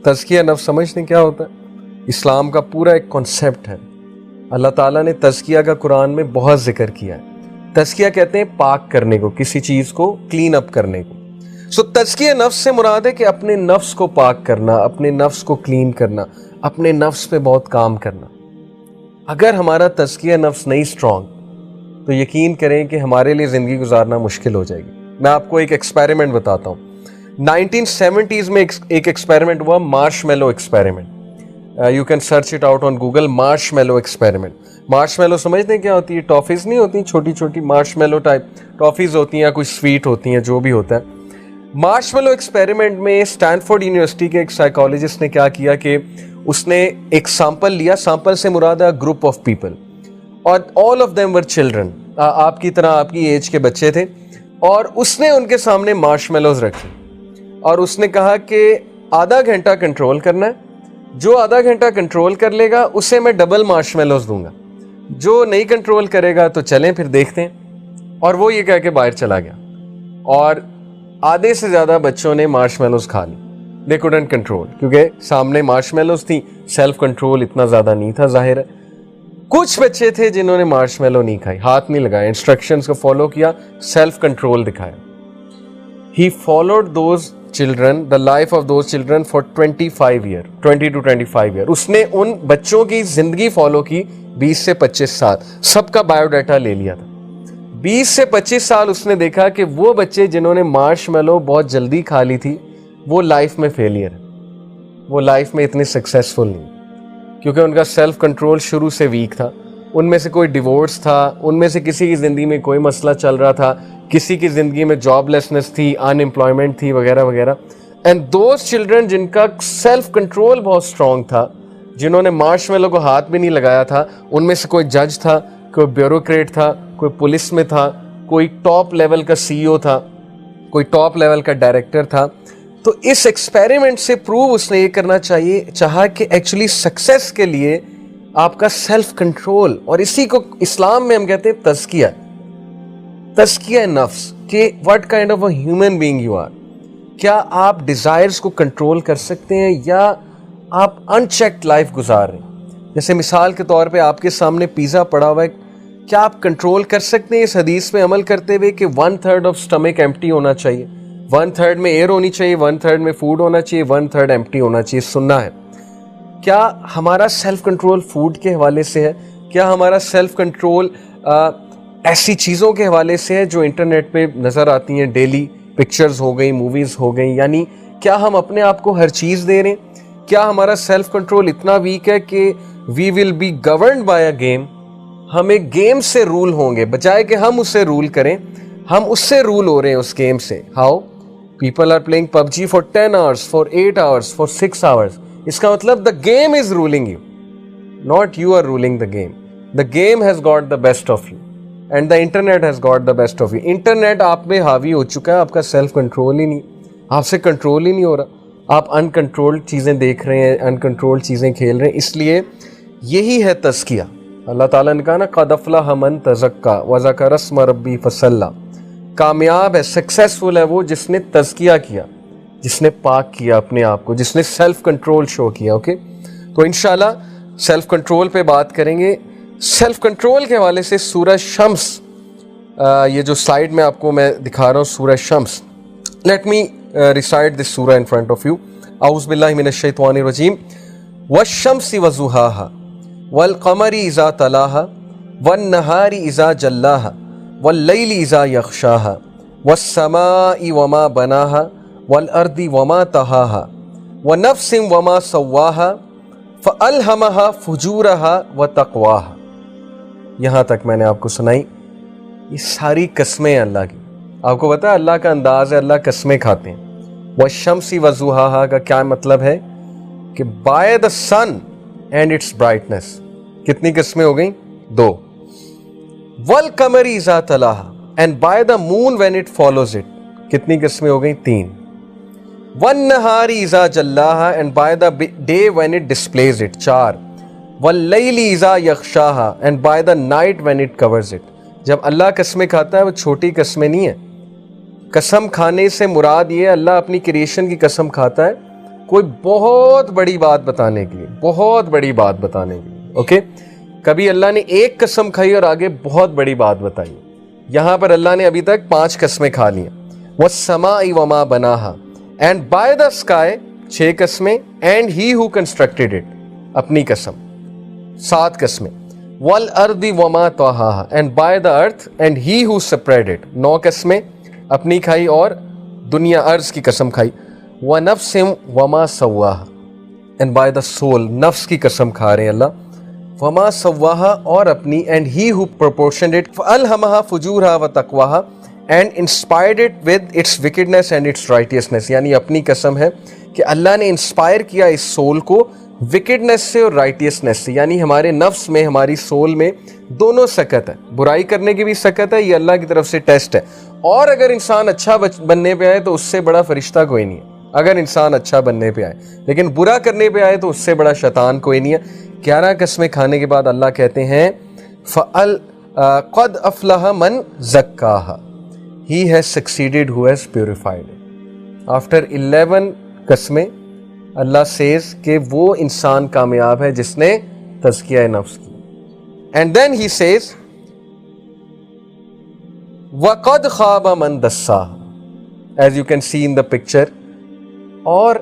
تزکیہ نفس سمجھتے ہیں کیا ہوتا ہے؟ اسلام کا پورا ایک کانسیپٹ ہے. اللہ تعالیٰ نے تزکیہ کا قرآن میں بہت ذکر کیا ہے. تزکیہ کہتے ہیں پاک کرنے کو، کسی چیز کو کلین اپ کرنے کو. سو تزکیہ نفس سے مراد ہے کہ اپنے نفس کو پاک کرنا، اپنے نفس کو کلین کرنا، اپنے نفس پہ بہت کام کرنا. اگر ہمارا تزکیہ نفس نہیں اسٹرانگ تو یقین کریں کہ ہمارے لیے زندگی گزارنا مشکل ہو جائے گی. میں آپ کو ایک ایکسپیریمنٹ بتاتا ہوں. 1970s میں ایک ایکسپیریمنٹ ہوا، marshmallow experiment. You can search it out on Google, marshmallow experiment. Marshmallow سمجھتے ہیں کیا ہوتی ہے؟ ٹافیز نہیں ہوتی چھوٹی چھوٹی مارش میلو ٹائپ ٹافیز ہوتی ہیں، یا کوئی سویٹ ہوتی ہیں، جو بھی ہوتا ہے. مارش میلو ایکسپیریمنٹ میں اسٹینفورڈ یونیورسٹی کے ایک سائیکالوجسٹ نے کیا کیا کہ اس نے ایک سیمپل لیا. سیمپل سے مراد ہے گروپ آف پیپل، اور all of them were children, آپ کی طرح آپ کی ایج کے بچے تھے. اور اس نے ان کے سامنے مارش میلوز رکھی اور اس نے کہا کہ آدھا گھنٹہ کنٹرول کرنا ہے، جو آدھا گھنٹہ کنٹرول کر لے گا اسے میں ڈبل مارش میلوز دوں گا، جو نہیں کنٹرول کرے گا تو چلیں پھر دیکھتے ہیں. اور وہ یہ کہہ کے باہر چلا گیا، اور آدھے سے زیادہ بچوں نے مارش میلوز کھا لی. دے کوڈنٹ کنٹرول، کیونکہ سامنے مارش میلوز تھی، سیلف کنٹرول اتنا زیادہ نہیں تھا ظاہر ہے. کچھ بچے تھے جنہوں نے مارش میلو نہیں کھائی، ہاتھ نہیں لگایا، انسٹرکشنز کو فالو کیا، سیلف کنٹرول دکھایا. He followed those children, the life of those children for 25 years, 20 to 25 years. اس نے ان بچوں کی زندگی فالو کی 20 سے 25 سال. سب کا بایو ڈیٹا لے لیا تھا. 20 سے 25 سال اس نے دیکھا کہ وہ بچے جنہوں نے مارش میلو بہت جلدی کھا لی تھی وہ لائف میں فیلئر ہے، وہ لائف میں اتنے سکسیسفل نہیں، کیونکہ ان کا سیلف کنٹرول شروع سے ویک تھا. ان میں سے کوئی ڈیورس تھا، ان میں سے کسی کی زندگی میں کوئی مسئلہ چل رہا تھا، کسی کی زندگی میں جاب لیسنس تھی، ان امپلائمنٹ تھی، وغیرہ وغیرہ. اینڈ دوز چلڈرن جن کا سیلف کنٹرول بہت اسٹرانگ تھا، جنہوں نے مارش میلو کو ہاتھ بھی نہیں لگایا تھا، ان میں سے کوئی جج تھا، کوئی بیوروکریٹ تھا، کوئی پولیس میں تھا، کوئی ٹاپ لیول کا CEO تھا، کوئی ٹاپ لیول کا ڈائریکٹر تھا. تو اس ایکسپیریمنٹ سے پروو اس نے یہ کرنا چاہا کہ ایکچولی سکسیس کے لیے آپ کا سیلف کنٹرول، اور اسی کو اسلام میں ہم کہتے ہیں تزکیہ، تزکیہ نفس، کہ what kind of a human being you are. کیا آپ ڈیزائرز کو کنٹرول کر سکتے ہیں یا آپ ان چیکڈ لائف گزار رہے ہیں؟ جیسے مثال کے طور پہ آپ کے سامنے پیزا پڑا ہوا ہے، کیا آپ کنٹرول کر سکتے ہیں اس حدیث میں عمل کرتے ہوئے کہ 1/3 آف سٹمک ایمپٹی ہونا چاہیے، 1/3 میں ایئر ہونی چاہیے، 1/3 میں فوڈ ہونا چاہیے، 1/3 ایمپٹی ہونا چاہیے؟ سننا ہے. کیا ہمارا سیلف کنٹرول فوڈ کے حوالے سے ہے؟ کیا ہمارا سیلف کنٹرول ایسی چیزوں کے حوالے سے ہے جو انٹرنیٹ پہ نظر آتی ہیں ڈیلی؟ پکچرز ہو گئی، موویز ہو گئیں، یعنی کیا ہم اپنے آپ کو ہر چیز دے رہے ہیں؟ کیا ہمارا سیلف کنٹرول اتنا ویک ہے کہ we will be governed by a game? ہم ایک گیم سے رول ہوں گے، بجائے کہ ہم اسے رول کریں، ہم اس سے رول ہو رہے ہیں، اس گیم سے. How people are playing PUBG for 10 hours, for 8 hours, for 6 hours. اس کا مطلب the game is ruling you, not you are ruling the game. The game has got the best of you and the internet has got the best of you. Internet آپ میں حاوی ہو چکا ہے، آپ کا self control ہی نہیں، آپ سے کنٹرول ہی نہیں ہو رہا، آپ ان کنٹرول چیزیں دیکھ رہے ہیں، ان کنٹرول چیزیں کھیل رہے ہیں. اس لیے یہی ہے تزکیہ. اللہ تعالیٰ نے کہا نا قد افلح من تزکیٰ وذکر اسم ربہ فصلی. کامیاب ہے، سکسیسفل ہے وہ جس نے تزکیہ کیا، جس نے پاک کیا اپنے آپ کو، جس نے سیلف کنٹرول شو کیا. اوکے، تو انشاءاللہ سیلف کنٹرول پہ بات کریں گے. سیلف کنٹرول کے حوالے سے سورہ شمس، یہ جو سلائیڈ میں آپ کو میں دکھا رہا ہوں سورہ شمس. لیٹ می ریسائٹ دس سورہ ان فرنٹ آف یو. اعوذ باللہ من الشیطان الرجیم. والشمس وضحاها والقمر اذا تلاها والنهار اذا جلاها واللیل اذا یغشاها والسماء وما بناها والارض وما طحاها ونفس وما سواها فألہمها فجورها وتقواها. یہاں تک میں نے آپ کو سنائی. یہ ساری قسمیں ہیں اللہ کی. آپ کو پتا ہے اللہ کا انداز ہے، اللہ قسمیں کھاتے ہیں. والشمس وضحاها کا کیا مطلب ہے کہ by the sun and its brightness. کتنی قسمیں ہو گئیں؟ 2. والقمر اذا تلاها and by the moon when it follows it. کتنی قسمیں ہو گئیں؟ 3. والنہار اذا جلاها and by the day when it displays it. 4. واللیل اذا یغشاها and by the night when it covers it. جب اللہ قسمیں کھاتا ہے وہ چھوٹی قسمیں نہیں ہیں. قسم کھانے سے مراد یہ اللہ اپنی کریشن کی قسم کھاتا ہے کوئی بہت بڑی بات بتانے کے لیے، بہت بڑی بات بتانے کے لیے. اوکے، کبھی اللہ نے ایک قسم کھائی اور آگے بہت بڑی بات بتائی. یہاں پر اللہ نے ابھی تک 5 قسمیں کھا لی ہیں. وَالسَّمَاءِ وَمَا بَنَاهَا، اینڈ بائی دا اسکائی 6 قسمیں، and he who constructed it اپنی قسم 7 قسمیں. وَالْأَرْضِ وَمَا طَحَاهَا، and by the earth and he who spread it 9 قسمیں اپنی کھائی اور دنیا ارض کی قسم کھائی. وَنَفْسٍ وَمَا سَوَّاهَا، اینڈ بائی دا سول نفس کی قسم کھا رہے ہیں اللہ. وَمَا سَوَّاهَا اور اپنی، and he who proportioned it فَأَلْهَمَهَا فُجُورَهَا وَتَقْوَاهَا and inspired it with its wickedness and its righteousness. یعنی اپنی قسم ہے کہ اللہ نے انسپائر کیا اس سول کو وکڈنس سے اور رائٹیسنس سے. یعنی ہمارے نفس میں، ہماری سول میں دونوں سکت ہے، برائی کرنے کی بھی سکت ہے، یہ اللہ کی طرف سے ٹیسٹ ہے. اور اگر انسان اچھا بننے پہ آئے تو اس سے بڑا فرشتہ کوئی نہیں ہے. اگر انسان اچھا بننے پہ آئے، لیکن برا کرنے پہ آئے تو اس سے بڑا شیطان کوئی نہیں ہے. 11 قسمیں کھانے کے بعد اللہ کہتے ہیں قَدْ أَفْلَحَ مَنْ زَكَّاهَا، He has succeeded who has purified it. After 11 قسمیں اللہ says کہ وہ انسان کامیاب ہے جس نے تزکیہ نفس کی. And then he says وَقَدْ خَابَ مَنْ دَسَّاهَا، as you can see in the picture. اور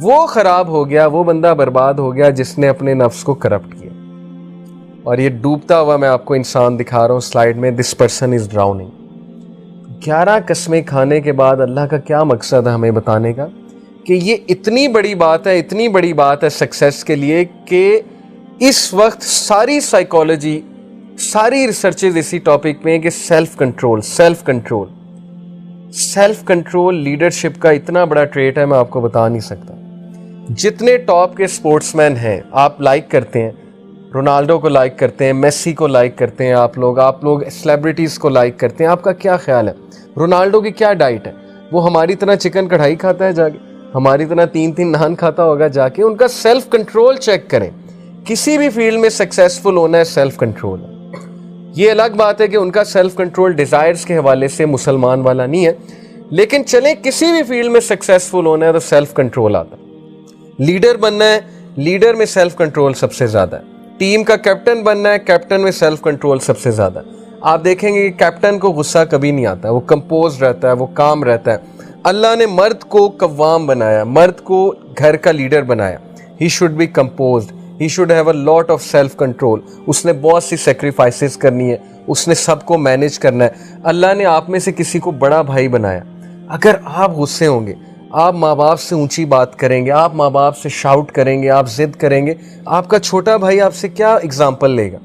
وہ خراب ہو گیا، وہ بندہ برباد ہو گیا جس نے اپنے نفس کو کرپٹ کیا. اور یہ ڈوبتا ہوا میں آپ کو انسان دکھا رہا ہوں سلائیڈ میں. This person is ڈراؤننگ. 11 قسمیں کھانے کے بعد اللہ کا کیا مقصد ہے ہمیں بتانے کا کہ یہ اتنی بڑی بات ہے، اتنی بڑی بات ہے سکسیس کے لیے کہ اس وقت ساری سائیکالوجی، ساری ریسرچز اسی ٹاپک میں ہیں کہ self control, self control, self control leadership کا اتنا بڑا ٹریٹ ہے میں آپ کو بتا نہیں سکتا. جتنے ٹاپ کے سپورٹس مین ہیں آپ لائک کرتے ہیں، رونالڈو کو لائک کرتے ہیں، میسی کو لائک کرتے ہیں، آپ لوگ سیلیبریٹیز کو لائک کرتے ہیں. آپ کا کیا خیال ہے رونالڈو کی کیا ڈائٹ ہے؟ وہ ہماری طرح چکن کڑھائی کھاتا ہے جا کے، ہماری طرح 3 نان کھاتا ہوگا جا کے؟ ان کا سیلف کنٹرول چیک کریں. کسی بھی فیلڈ میں سکسیسفل ہونا ہے سیلف کنٹرول ہے. یہ الگ بات ہے کہ ان کا سیلف کنٹرول ڈیزائرز کے حوالے سے مسلمان والا نہیں ہے، لیکن چلیں کسی بھی فیلڈ میں سکسیسفل ہونا ہے تو سیلف کنٹرول آتا ہے. لیڈر بننا ہے، لیڈر میں سیلف کنٹرول سب سے زیادہ ہے. ٹیم کا کیپٹن بننا ہے، کیپٹن میں سیلف کنٹرول سب سے زیادہ ہے. آپ دیکھیں گے کہ کیپٹن کو غصہ کبھی نہیں آتا، وہ کمپوز رہتا ہے، وہ کام رہتا ہے. اللہ نے مرد کو قوام بنایا، مرد کو گھر کا لیڈر بنایا. He should be composed, he should have a lot of self control. اس نے بہت سی سیکریفائسز کرنی ہے، اس نے سب کو مینیج کرنا ہے. اللہ نے آپ میں سے کسی کو بڑا بھائی بنایا. اگر آپ غصے ہوں گے، آپ ماں باپ سے اونچی بات کریں گے، آپ ماں باپ سے شاؤٹ کریں گے، آپ ضد کریں گے، آپ کا چھوٹا بھائی آپ سے کیا اگزامپل لے گا؟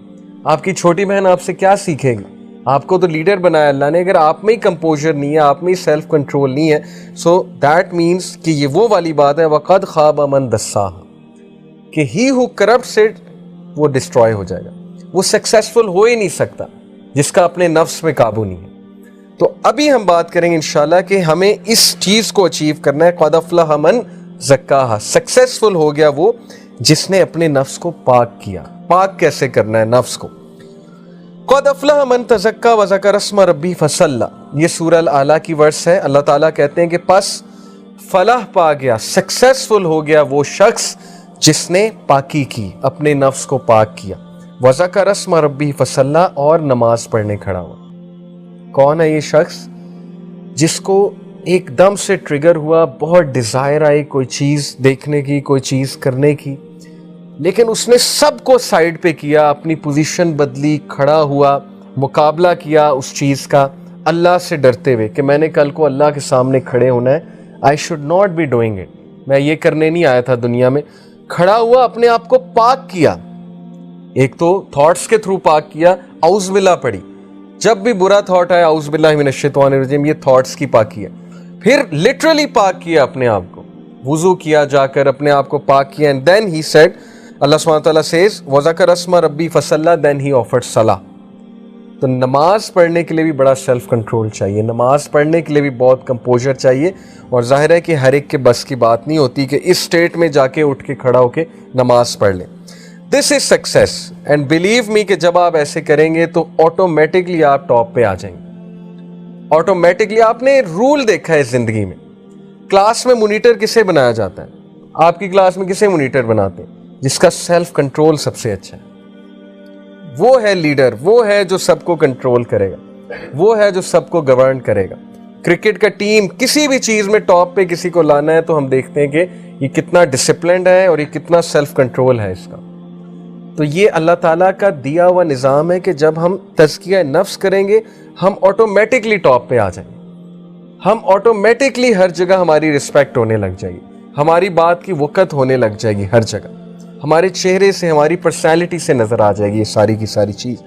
آپ کی چھوٹی بہن آپ سے کیا سیکھے گی؟ آپ کو تو لیڈر بنایا اللہ نے. اگر آپ میں ہی کمپوزر نہیں ہے، آپ میں ہی سیلف کنٹرول نہیں ہے، سو دیٹ مینس کہ یہ وہ والی بات ہے وَقَدْ خَابَ مَنْ دَسَّاهَا، کہ ہی ہو کرپٹس اٹ وہ ڈسٹروائے ہو جائے گا. وہ سکسیسفل ہو ہی نہیں سکتا جس کا اپنے نفس میں قابو نہیں ہے. تو ابھی ہم بات کریں گے انشاءاللہ کہ ہمیں اس چیز کو اچیو کرنا ہے. قَدْ أَفْلَحَ مَنْ زَكَّاهَا، سکسیسفل ہو گیا وہ جس نے اپنے نفس کو پاک کیا. پاک کیسے کرنا ہے نفس کو؟ قَدْ أَفْلَحَ مَنْ تَزَكَّىٰ وَذَكَرَ اسْمَ رَبِّهِ فَصَلَّىٰ، یہ سورہ الأعلیٰ کی ورس ہے. اللہ تعالیٰ کہتے ہیں کہ پس فلاح پا گیا، سکسیسفل ہو گیا وہ شخص جس نے پاکی کی، اپنے نفس کو پاک کیا. وَذَكَرَ اسْمَ رَبِّهِ فَصَلَّىٰ، اور نماز پڑھنے کھڑا ہوا. کون ہے یہ شخص؟ جس کو ایک دم سے ٹریگر ہوا، بہت ڈیزائر آئی کوئی چیز دیکھنے کی، کوئی چیز کرنے کی، لیکن اس نے سب کو سائیڈ پہ کیا، اپنی پوزیشن بدلی، کھڑا ہوا، مقابلہ کیا اس چیز کا اللہ سے ڈرتے ہوئے کہ میں نے کل کو اللہ کے سامنے کھڑے ہونا ہے. I should not be doing it, میں یہ کرنے نہیں آیا تھا دنیا میں. کھڑا ہوا، اپنے آپ کو پاک کیا. ایک تو تھاٹس کے تھرو پاک کیا، اعوذ باللہ پڑھی. جب بھی برا تھاٹ آیا اعوذ باللہ من الشیطان الرجیم، یہ تھاٹس کی پاکی ہے. پھر لٹرلی پاک کیا اپنے آپ کو، وضو کیا جا کر، اپنے آپ کو پاک کیا. اینڈ دین ہی سیڈ، اللہ سبحانہ تعالیٰ سیز وَذَكَرَ اسْمَ رَبِّهِ فَصَلَّىٰ، دین ہی آفرڈ صلاح. تو نماز پڑھنے کے لیے بھی بڑا سیلف کنٹرول چاہیے، نماز پڑھنے کے لیے بھی بہت کمپوزر چاہیے. اور ظاہر ہے کہ ہر ایک کے بس کی بات نہیں ہوتی کہ اس سٹیٹ میں جا کے اٹھ کے کھڑا ہو کے نماز پڑھ لیں. This is success, and believe me کہ جب آپ ایسے کریں گے تو آٹومیٹکلی آپ ٹاپ پہ آ جائیں گے. آٹومیٹکلی آپ نے رول دیکھا ہے زندگی میں، کلاس میں مونیٹر کسے بنایا جاتا ہے؟ آپ کی کلاس میں کسے مونیٹر بناتے ہیں؟ جس کا سیلف کنٹرول سب سے اچھا ہے. وہ ہے لیڈر، وہ ہے جو سب کو کنٹرول کرے گا، وہ ہے جو سب کو گورن کرے گا. کرکٹ کا ٹیم کسی بھی چیز میں ٹاپ پہ کسی کو لانا ہے تو ہم دیکھتے ہیں کہ یہ کتنا ڈسپلنڈ ہے اور یہ کتنا سیلف کنٹرول ہے اس کا. تو یہ اللہ تعالیٰ کا دیا ہوا نظام ہے کہ جب ہم تزکیہ نفس کریں گے ہم آٹومیٹکلی ٹاپ پہ آ جائیں گے. ہم آٹومیٹکلی ہر جگہ ہماری رسپیکٹ ہونے لگ جائے گی، ہماری بات کی وقت ہونے لگ جائے گی ہر جگہ، ہمارے چہرے سے، ہماری پرسنالٹی سے نظر آ جائے گی یہ ساری کی ساری چیز.